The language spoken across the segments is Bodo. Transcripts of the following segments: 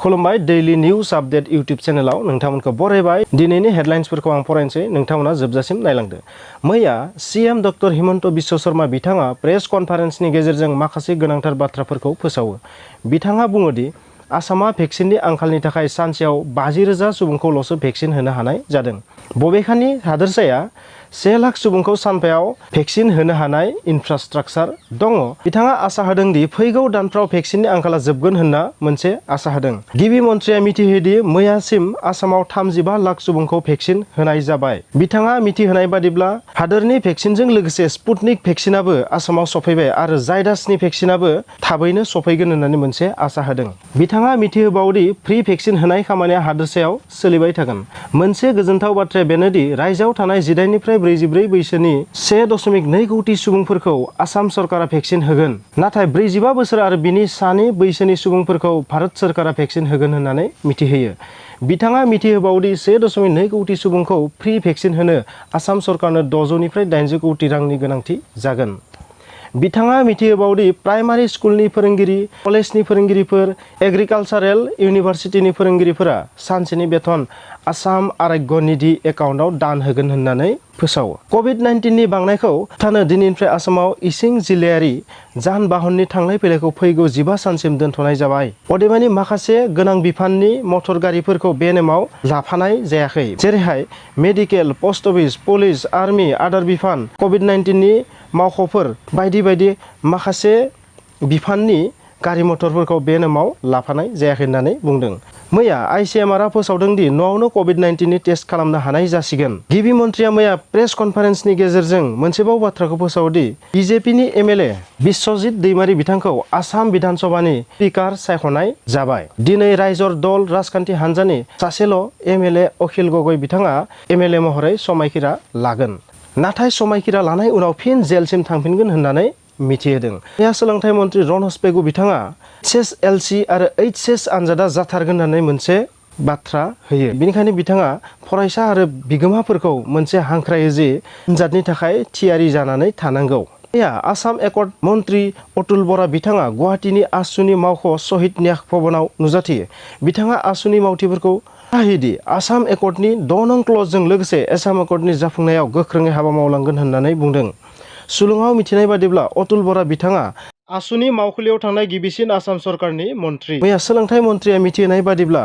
खुलुमबाय डेइलि निउज आपडेट यूट्यूब चेनेलाव नोंथांमोनखौ बरायबाय। दिनैनि हेडलाइन्सफोरखौ आं फरायनोसै, नोंथांमोना जोबजासिम नायलांदो। मैया सीएम डॉ हिमंत बिश्व शर्मा बिथाङा प्रेस कन्फारेन्सनि गेजेरजों माखासे गोनांथार बाथ्राफोरखौ फोसावो। बिथाङा बुङो दि आसामा भेक्सिननि आंखालनि थाखाय सानसेयाव 50,000 सुबुंखौल'सो भेक्सिन होनो हानाय जादों। बबेखानि हादोरसाया 1 लाख सुबुंखौ सानफायाव भेक्सिन होनो हानाय इनफ्रास्ट्राक्चार दङ। बिथाङा आसा होदों दि फैगौ दानफ्राव भेक्सिननि आंखाला जोबगोन होनना मोनसे आसा होदों। गिबि मन्थ्रिया मिथिहोयो दि मैयासिम आसामाव 35 लाख सुबुंखौ भेक्सिन होनाय जाबाय। बिथाङा मिथिहोनाय बादिब्ला हादोरनि भेक्सिनजों लोगोसे स्पुटनिक भेक्सिनाबो आसामाव सफैबाय आरो जायडासनि भेक्सिनाबो थाबैनो सफैगोन होननानै मोनसे आसा होदों। बिथाङा मिथिहोबावदि फ्रि भेक्सिन होनाय खामानिया हादोरसायाव सोलिबाय थागोन। मोनसे गोजोनथाव बाथ्राया बेनोदि रायजोआव थानाय 18 निफ्राय 44 बैसोनि 1.2 कोटि सुबुंफोरखौ आसाम सरकारा भेक्सिन होगोन। नाथाय 45 बोसोर आरो बिनि सानि बैसोनि सुबुंफोरखौ भारत सरकारा भेक्सिन होगोन होननानै मिथिहोयो। बिथाङा मिथिहोबावदि 1.2 कोटि सुबुंखौ फ्रि भेक्सिन होनो आसाम सरकारनो 600 निफ्राय 800 कोटि रांनि गोनांथि जागोन। बिथाङा मिथिहोबावदि प्राइमारि स्कुलनि फोरोंगिरि, कलेजनि फोरोंगिरिफोर, एग्रिकालसारेल इउनिभार्सिटिनि फोरोंगिरिफोरा सानसेनि बेथन आसाम आरोग्य निधि एकाउन्टआव दान होगोन होननानै फोसावो। कभिड-19नि बांनायखौ होबथानो दिनैनिफ्राय आसामाव इसिं जिल्लायारि जान बाहननि थांलाय फैलायखौ फैगौ 15 सानसिम दोनथ'नाय जाबाय। अदेबानि माखासे गोनां बिफाननि मटर गारिफोरखौ बे नेमाव लाफानाय जायाखै। जेरैहाय medical, post office, police, army, Aadhaar बिफान, कभिड-19नि मावख'फोर बायदि बायदि माखासे बिफाननि गारि मटरफोरखौ बे नेमाव लाफानाय जायाखै होननानै बुंदों। मैया आइसिएमआरआ फोसावदों दि न'आवनो कभिड-19नि टेस्ट खालामनो हानाय जासिगोन। गिबि मन्थ्रिया मैया प्रेस कन्फारेन्सनि गेजेरजों मोनसेबाव बाथ्राखौ फोसावदि बिजेपिनि एमएलए बिश्वजित दैमारी बिथांखौ आसाम विधान सभानि स्पिकार सायख'नाय जाबाय। दिनै रायजर दल राजखान्थि हान्जानि सासेल' एमएलए अखिल गगৈ बिथाङा एमएलए महरै समायखिरा लागोन। नाथाय समायखिरा लानाय उनाव फिन जेलसिम थांफिनगोन होननानै मिथिहोदों। मैया सोलोंथाइ मन्त्रि रनज पेगु बिथाङा एसएसएलसि आरो एचएस आनजादा जाथारगोन होननानै मोनसे बाथ्रा होयो। बेनिखायनो बिथाङा फरायसा आरो बिगोमाफोरखौ मोनसे हांख्रायो जि आनजादनि थाखाय थियारि जानानै थानांगौ। मैया आसाम एकर्ड मन्त्रि अतुल बरा बिथाङा गुवाहाटीनि आसुनि मावख' शहीद न्यास भवनाव नुजाथियो। बिथाङा आसुनि मावथिफोरखौ होयोदि आसाम एकर्डनि 6 नं क्लजजों लोगोसे आसाम एकर्डनि जाफुंनायाव गोख्रोङै हाबा मावलांगोन होननानै बुंदों। सुलुङाव मिथिनाय बादिब्ला अतुल बरा बिथाङा आसुनि मावखुलियाव थांनाय गिबिसिन आसाम सरकारनि मन्त्रि। मैया सोलोंथाइ मन्थ्रिया मिथिहोनाय बादिब्ला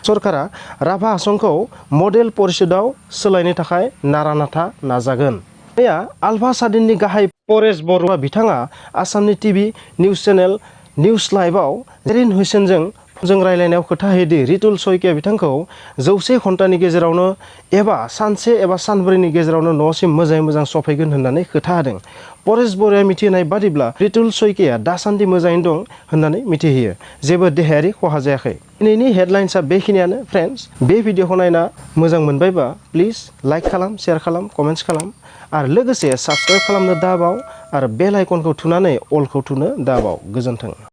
सरकारा राभा हासंखौ मडेल परिषदआव सोलायनो थाखाय नारा नाथा नाजागोन। मैया आलफा सादिननि गाहाय परेश बरुवा बिथाङा आसामनि टिभि निउज चेनेल निउज लाइभआव जेरिन हुसैनजों रायलायनायाव खोथा होयोदि रितुल शइकिया बिथांखौ 100 घन्टानि गेजेरावनो एबा सानसे एबा सानब्रैनि गेजेरावनो न'सिम मोजाङै मोजां सफैगोन होननानै खोथा होदों। परेश बरुवाया मिथिहोनाय बादिब्ला रितुल शइकिया दासान्दि मोजाङैनो दं होननानै मिथिहोयो। जेबो देहायारि खहा जायाखै। दिनैनि हेडलाइन्सआ बेखिनियानो फ्रेन्ड्स। बे भिडिअखौ नायना मोजां मोनबायबा प्लिज लाइक खालाम, शेयार खालाम, कमेन्ट्स खालाम आरो लोगोसे साबस्क्राइब खालामनो दाबाव आरो बेल आइकनखौ थुनानै अलखौ थुनो दाबाव। गोजोन्थों।